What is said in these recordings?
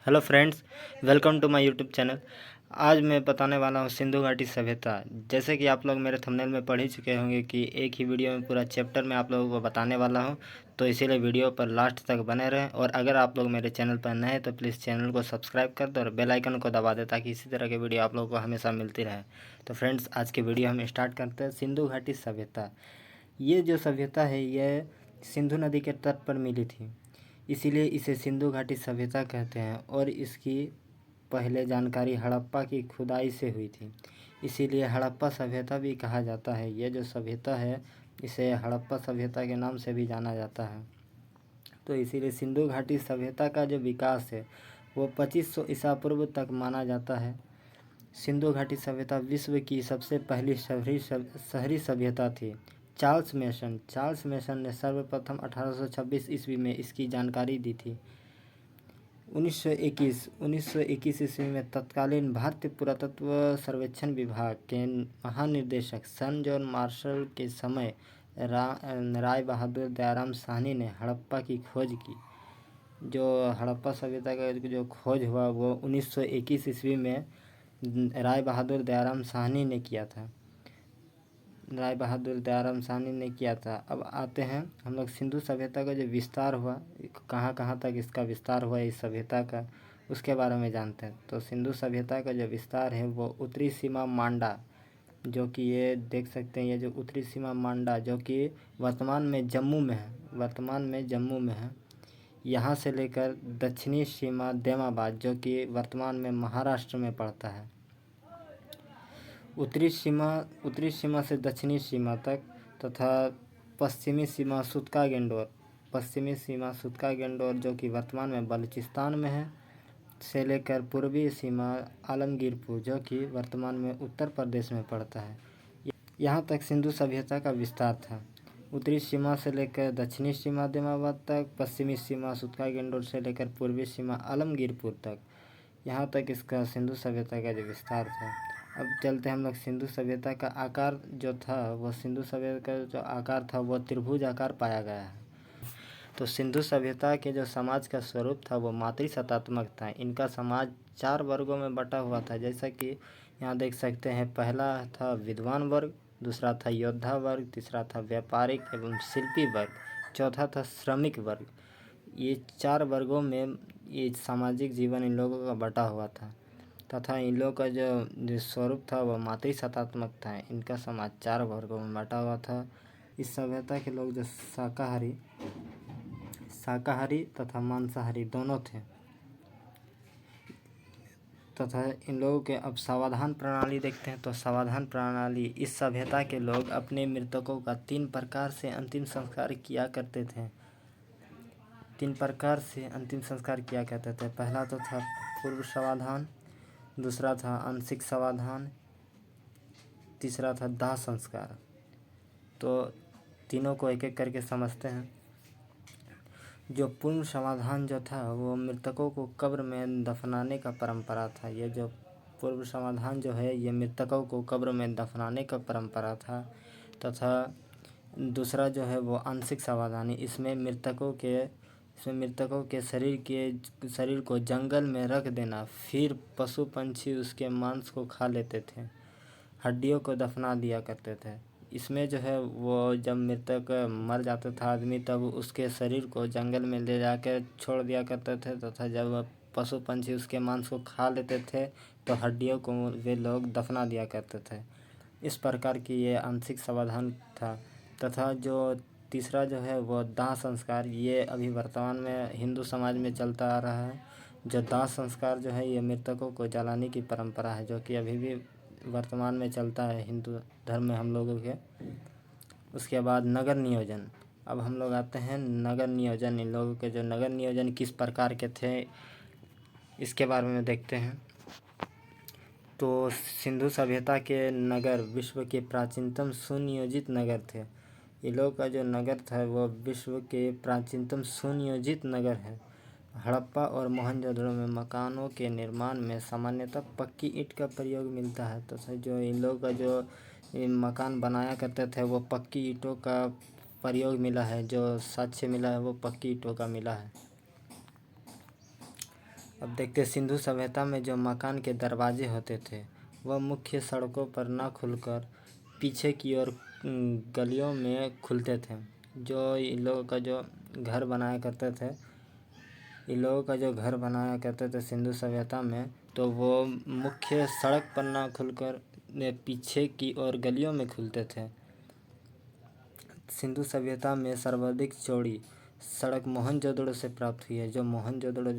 Hello friends, welcome to my YouTube channel. आज मैं बताने वाला हूँ सिंधु घाटी सभ्यता। जैसे कि आप लोग मेरे थंबनेल में पढ़ ही चुके होंगे कि एक ही वीडियो में पूरा चैप्टर मैं आप लोगों को बताने वाला हूँ, तो इसीलिए वीडियो पर लास्ट तक बने रहें। और अगर आप लोग मेरे चैनल पर नए हैं तो प्लीज़ चैनल को सब्सक्राइब कर दो और बेल आइकन को दबा दे, ताकि इसी तरह के वीडियो आप लोगों को हमेशा मिलती रहे। तो फ्रेंड्स, आज की वीडियो हम स्टार्ट करते हैं। सिंधु घाटी सभ्यता, ये जो सभ्यता है ये सिंधु नदी के तट पर मिली थी, इसीलिए इसे सिंधु घाटी सभ्यता कहते हैं। और इसकी पहले जानकारी हड़प्पा की खुदाई से हुई थी, इसीलिए हड़प्पा सभ्यता भी कहा जाता है। ये जो सभ्यता है इसे हड़प्पा सभ्यता के नाम से भी जाना जाता है। तो इसीलिए सिंधु घाटी सभ्यता का जो विकास है वो 2500 ईसा पूर्व तक माना जाता है। सिंधु घाटी सभ्यता विश्व की सबसे पहली शहरी सभ्यता थी। चार्ल्स मेसन ने सर्वप्रथम 1826 ईस्वी में इसकी जानकारी दी थी। 1921 ईस्वी में तत्कालीन भारतीय पुरातत्व सर्वेक्षण विभाग के महानिदेशक सन जॉन मार्शल के समय राय बहादुर दयाराम साहनी ने हड़प्पा की खोज की। जो हड़प्पा सभ्यता का जो खोज हुआ वो 1921 ईस्वी में राय बहादुर दयाराम साहनी ने किया था। अब आते हैं हम लोग सिंधु सभ्यता का जो विस्तार हुआ, कहाँ कहाँ तक इसका विस्तार हुआ इस सभ्यता का, उसके बारे में जानते हैं। तो सिंधु सभ्यता का जो विस्तार है वो उत्तरी सीमा मांडा, जो कि ये देख सकते हैं, ये जो उत्तरी सीमा मांडा जो कि वर्तमान में जम्मू में है, यहाँ से लेकर दक्षिणी सीमा देमाबाद, जो कि वर्तमान में महाराष्ट्र में पड़ता है। उत्तरी सीमा से दक्षिणी सीमा तक तथा पश्चिमी सीमा सुतका गेंडोर जो कि वर्तमान में बलूचिस्तान में है, से लेकर पूर्वी सीमा आलमगीरपुर, जो कि वर्तमान में उत्तर प्रदेश में पड़ता है। यहाँ तक सिंधु सभ्यता का विस्तार था। उत्तरी सीमा से लेकर दक्षिणी सीमा देमाबाद तक, पश्चिमी सीमा सुतका गेंडोर से लेकर पूर्वी सीमा आलमगीरपुर तक, यहाँ तक इसका सिंधु सभ्यता का जो विस्तार था। अब चलते हैं हम लोग सिंधु सभ्यता का आकार जो था, वो सिंधु सभ्यता का जो आकार था वो त्रिभुज आकार पाया गया है। तो सिंधु सभ्यता के जो समाज का स्वरूप था वो मातृसत्तात्मक था। इनका समाज 4 वर्गों में बटा हुआ था, जैसा कि यहाँ देख सकते हैं। पहला था विद्वान वर्ग, दूसरा था योद्धा वर्ग, तीसरा था व्यापारिक एवं शिल्पी वर्ग, चौथा था श्रमिक वर्ग। ये 4 वर्गों में ये सामाजिक जीवन इन लोगों का बटा हुआ था, तथा इन लोगों का जो स्वरूप था वह मातृसत्तात्मक था। इनका समाज 4 वर्गों में बटा हुआ था। इस सभ्यता के लोग जो शाकाहारी तथा मांसाहारी दोनों थे, तथा इन लोगों के अब समाधान प्रणाली देखते हैं। तो समाधान प्रणाली, इस सभ्यता के लोग अपने मृतकों का 3 प्रकार से अंतिम संस्कार किया करते थे। पहला तो था पूर्व समाधान, दूसरा था आंशिक समाधान, तीसरा था दाह संस्कार। तो तीनों को एक एक करके समझते हैं। जो पूर्व समाधान जो था वो मृतकों को कब्र में दफनाने का परंपरा था। ये जो पूर्व समाधान जो है ये मृतकों को कब्र में दफनाने का परंपरा था। तथा दूसरा जो है वो आंशिक समाधानी, इसमें मृतकों के शरीर को जंगल में रख देना, फिर पशु पंछी उसके मांस को खा लेते थे, हड्डियों को दफना दिया करते थे। इसमें जो है वो जब मृतक मर जाता था आदमी, तब उसके शरीर को जंगल में ले जाकर छोड़ दिया करते थे, तथा जब पशु पंछी उसके मांस को खा लेते थे तो हड्डियों को वे लोग दफना दिया करते थे। इस प्रकार की ये आंशिक समाधान था। तथा जो तीसरा जो है वो दाह संस्कार, ये अभी वर्तमान में हिंदू समाज में चलता आ रहा है। जो दाह संस्कार जो है ये मृतकों को जलाने की परंपरा है, जो कि अभी भी वर्तमान में चलता है हिंदू धर्म में हम लोगों के। उसके बाद नगर नियोजन। अब हम लोग आते हैं नगर नियोजन। इन लोगों के जो नगर नियोजन किस प्रकार के थे इसके बारे में देखते हैं। तो सिंधु सभ्यता के नगर विश्व के प्राचीनतम सुनियोजित नगर थे। ये लोग का जो नगर था वो विश्व के प्राचीनतम सुनियोजित नगर है। हड़प्पा और मोहनजोदड़ो में मकानों के निर्माण में सामान्यतः पक्की ईंट का प्रयोग मिलता है। तो जो इन लोगों का जो मकान बनाया करते थे वो पक्की ईंटों का प्रयोग मिला है। जो साक्ष्य मिला है वो पक्की ईंटों का मिला है। अब देखते हैं, सिंधु सभ्यता में जो मकान के दरवाजे होते थे वह मुख्य सड़कों पर न खुलकर पीछे की ओर गलियों में खुलते थे। जो इन लोगों का जो घर बनाया करते थे सिंधु सभ्यता में, तो वो मुख्य सड़क पर ना खुलकर पीछे की ओर गलियों में खुलते थे। सिंधु सभ्यता में सर्वाधिक चौड़ी सड़क मोहनजोदड़ो से प्राप्त हुई है। जो मोहनजोदड़ो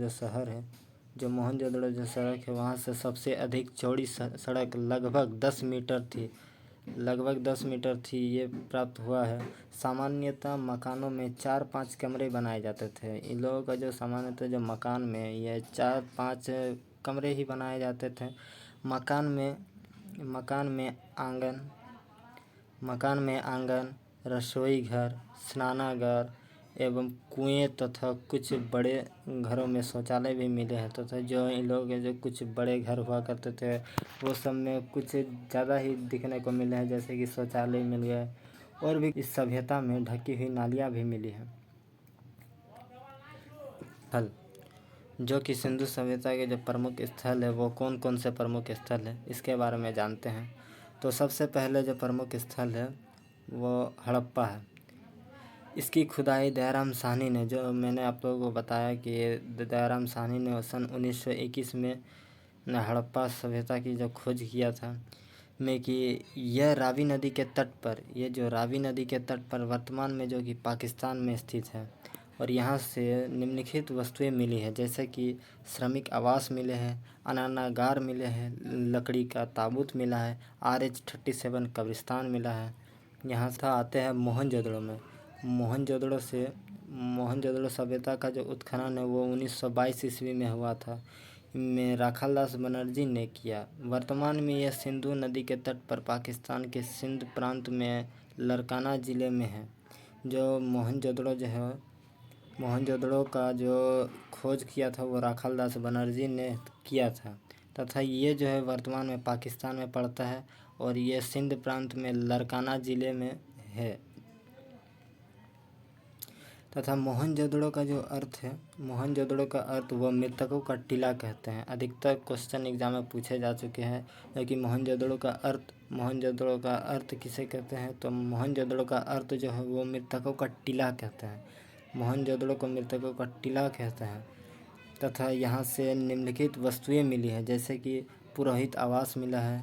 जो सड़क है वहाँ से सबसे अधिक चौड़ी सड़क लगभग 10 मीटर थी, ये प्राप्त हुआ है। सामान्यतः मकानों में 4-5 कमरे बनाए जाते थे। इन लोगों का जो सामान्यतः जो मकान में ये 4-5 कमरे ही बनाए जाते थे। मकान में आंगन, रसोई घर, स्नानागार एवं कुएं तथा कुछ बड़े घरों में शौचालय भी मिले हैं। तथा जो इन लोगों के जो कुछ बड़े घर हुआ करते थे वो सब में कुछ ज़्यादा ही दिखने को मिले हैं, जैसे कि शौचालय मिल गए और भी इस सभ्यता में ढकी हुई नालियाँ भी मिली हैं। स्थल जो कि सिंधु सभ्यता के जो प्रमुख स्थल है वो कौन कौन से प्रमुख स्थल है इसके बारे में जानते हैं। तो सबसे पहले जो प्रमुख स्थल है वो हड़प्पा है। इसकी खुदाई दयाराम साहनी ने, जो मैंने आप लोगों को बताया कि दयाराम साहनी ने सन 1921 में हड़प्पा सभ्यता की जो खोज किया था में कि यह रावी नदी के तट पर, ये जो रावी नदी के तट पर वर्तमान में जो कि पाकिस्तान में स्थित है, और यहाँ से निम्नलिखित वस्तुएं मिली है, जैसे कि श्रमिक आवास मिले हैं, अनानागार मिले हैं, लकड़ी का ताबूत मिला है, RH-37 कब्रिस्तान मिला है। यहाँ से आते हैं मोहनजोदड़ो में। मोहनजोदड़ो सभ्यता का जो उत्खनन है वो 1922 ईस्वी में हुआ था, में राखालदास बनर्जी ने किया। वर्तमान में यह सिंधु नदी के तट पर पाकिस्तान के सिंध प्रांत में लरकाना ज़िले में है। जो मोहनजोदड़ो का जो खोज किया था वो राखालदास बनर्जी ने किया था, तथा ये जो है वर्तमान में पाकिस्तान में पड़ता है और ये सिंध प्रांत में लरकाना ज़िले में है। तथा मोहनजोदड़ो का जो अर्थ है, मोहनजोदड़ो का अर्थ वो मृतकों का टीला कहते हैं। अधिकतर क्वेश्चन एग्जाम में पूछे जा चुके हैं, लेकिन मोहनजोदड़ो का अर्थ किसे कहते हैं, तो मोहनजोदड़ो का अर्थ जो है वो मृतकों का टीला कहते हैं। मोहनजोदड़ो को मृतकों का टीला कहते हैं। तथा यहाँ से निम्नलिखित वस्तुएं मिली हैं, जैसे कि पुरोहित आवास मिला है,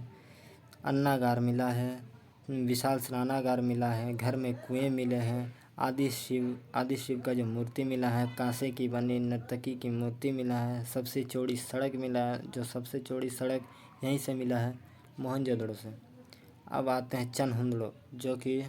अन्नागार मिला है, विशाल स्नानागार मिला है, घर में कुएं मिले हैं, आदि शिव का जो मूर्ति मिला है, कांसे की बनी नर्तकी की मूर्ति मिला है, सबसे चौड़ी सड़क मिला है, जो सबसे चौड़ी सड़क यहीं से मिला है मोहनजोदड़ो से। अब आते हैं चनहुंदड़ो, जो कि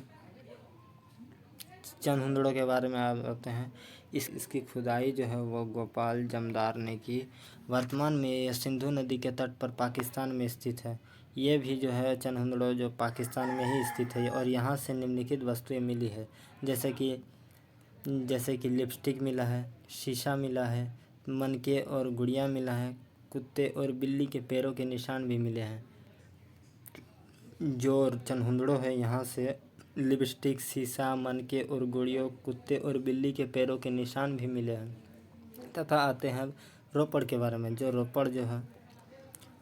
चनहुंदड़ो के बारे में आप बताते हैं। इसकी खुदाई जो है वो गोपाल जमदार ने की। वर्तमान में यह सिंधु नदी के तट पर पाकिस्तान में स्थित है। ये भी जो है चनहुंदड़ो जो पाकिस्तान में ही स्थित है, और यहाँ से निम्नलिखित वस्तुएं मिली है, जैसे कि लिपस्टिक मिला है, शीशा मिला है, मनके और गुड़िया मिला है, कुत्ते और बिल्ली के पैरों के निशान भी मिले हैं। जो चनहुंदड़ो है यहाँ से लिपस्टिक, शीशा, मनके और गुड़ियों, कुत्ते और बिल्ली के पैरों के निशान भी मिले हैं। तथा आते हैं रोपड़ के बारे में। जो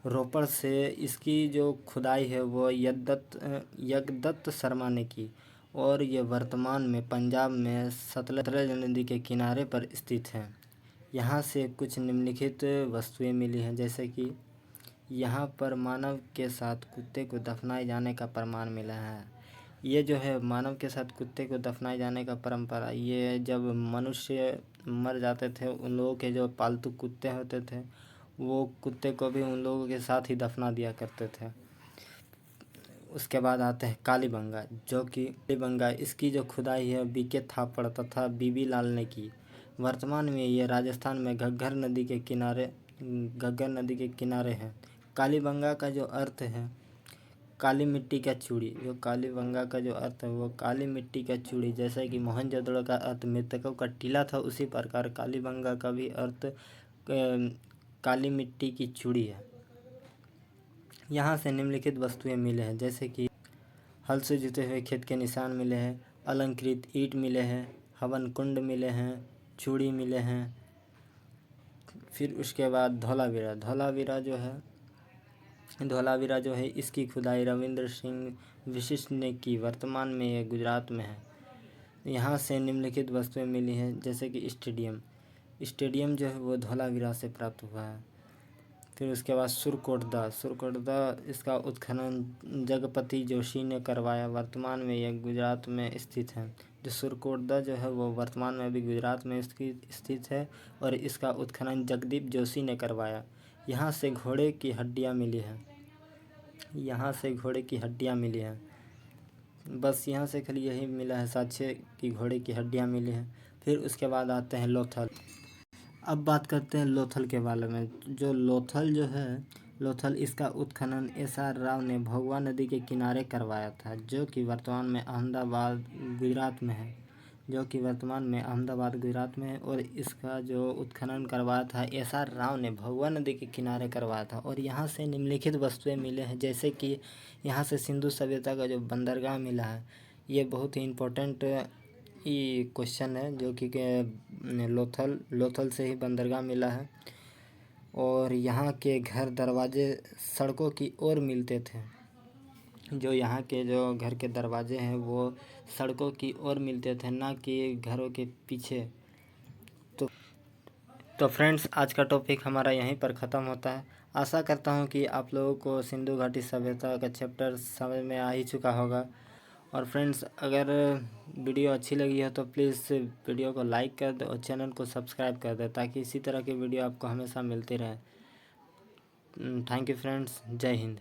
रोपड़ से इसकी जो खुदाई है वो यज्ञदत्त शर्मा ने की, और ये वर्तमान में पंजाब में सतलज नदी के किनारे पर स्थित है। यहाँ से कुछ निम्नलिखित वस्तुएं मिली हैं, जैसे कि यहाँ पर मानव के साथ कुत्ते को दफनाए जाने का प्रमाण मिला है। ये जो है मानव के साथ कुत्ते को दफनाए जाने का परंपरा, ये जब मनुष्य मर जाते थे, उन लोगों के जो पालतू कुत्ते होते थे वो कुत्ते को भी उन लोगों के साथ ही दफना दिया करते थे। उसके बाद आते हैं कालीबंगा, जो कि इसकी जो खुदाई है बीके थापड़ तथा बीबी लाल ने की। वर्तमान में ये राजस्थान में घग्गर नदी के किनारे है। कालीबंगा का जो अर्थ है काली मिट्टी का चूड़ी, जो कालीबंगा का जो अर्थ है वो काली मिट्टी का चूड़ी, जैसा कि मोहनजोदड़ो का अर्थ मृतकों का टीला था, उसी प्रकार कालीबंगा का भी अर्थ काली मिट्टी की चूड़ी है। यहाँ से निम्नलिखित वस्तुएं मिले हैं, जैसे कि हल से जुते हुए खेत के निशान मिले हैं, अलंकृत ईंट मिले हैं, हवन कुंड मिले हैं, चूड़ी मिले हैं, फिर उसके बाद धौलावीरा। धौलावीरा जो है इसकी खुदाई रविंद्र सिंह विशिष्ट ने की। वर्तमान में यह गुजरात में है। यहाँ से निम्नलिखित वस्तुएं मिली हैं, जैसे कि स्टेडियम जो है वो धौलावीरा से प्राप्त हुआ है। फिर उसके बाद सुरकोटदा इसका उत्खनन जगपति जोशी ने करवाया। वर्तमान में यह गुजरात में स्थित है। जो सुरकोटदा जो है वो वर्तमान में भी गुजरात में स्थित है और इसका उत्खनन जगदीप जोशी ने करवाया। यहाँ से घोड़े की हड्डियाँ मिली हैं। बस यहाँ से खाली यही मिला है साक्ष्य कि घोड़े की हड्डियाँ मिली हैं। फिर उसके बाद आते हैं लोथल। अब बात करते हैं लोथल के बारे में। जो लोथल इसका उत्खनन SR राव ने भगवा नदी के किनारे करवाया था, जो कि वर्तमान में अहमदाबाद गुजरात में है। और इसका जो उत्खनन करवाया था SR राव ने भगवा नदी के किनारे करवाया था। और यहाँ से निम्नलिखित वस्तुएं मिले हैं, जैसे कि यहाँ से सिंधु सभ्यता का जो बंदरगाह मिला है। ये बहुत ही इम्पोर्टेंट ये क्वेश्चन है, जो कि लोथल से ही बंदरगाह मिला है। और यहाँ के घर दरवाजे सड़कों की ओर मिलते थे। जो यहाँ के जो घर के दरवाजे हैं वो सड़कों की ओर मिलते थे, ना कि घरों के पीछे। तो फ्रेंड्स, आज का टॉपिक हमारा यहीं पर ख़त्म होता है। आशा करता हूँ कि आप लोगों को सिंधु घाटी सभ्यता का चैप्टर समझ में आ ही चुका होगा। और फ्रेंड्स, अगर वीडियो अच्छी लगी हो तो प्लीज़ वीडियो को लाइक कर दो और चैनल को सब्सक्राइब कर दो, ताकि इसी तरह की वीडियो आपको हमेशा मिलती रहे। Thank you friends. जय हिंद।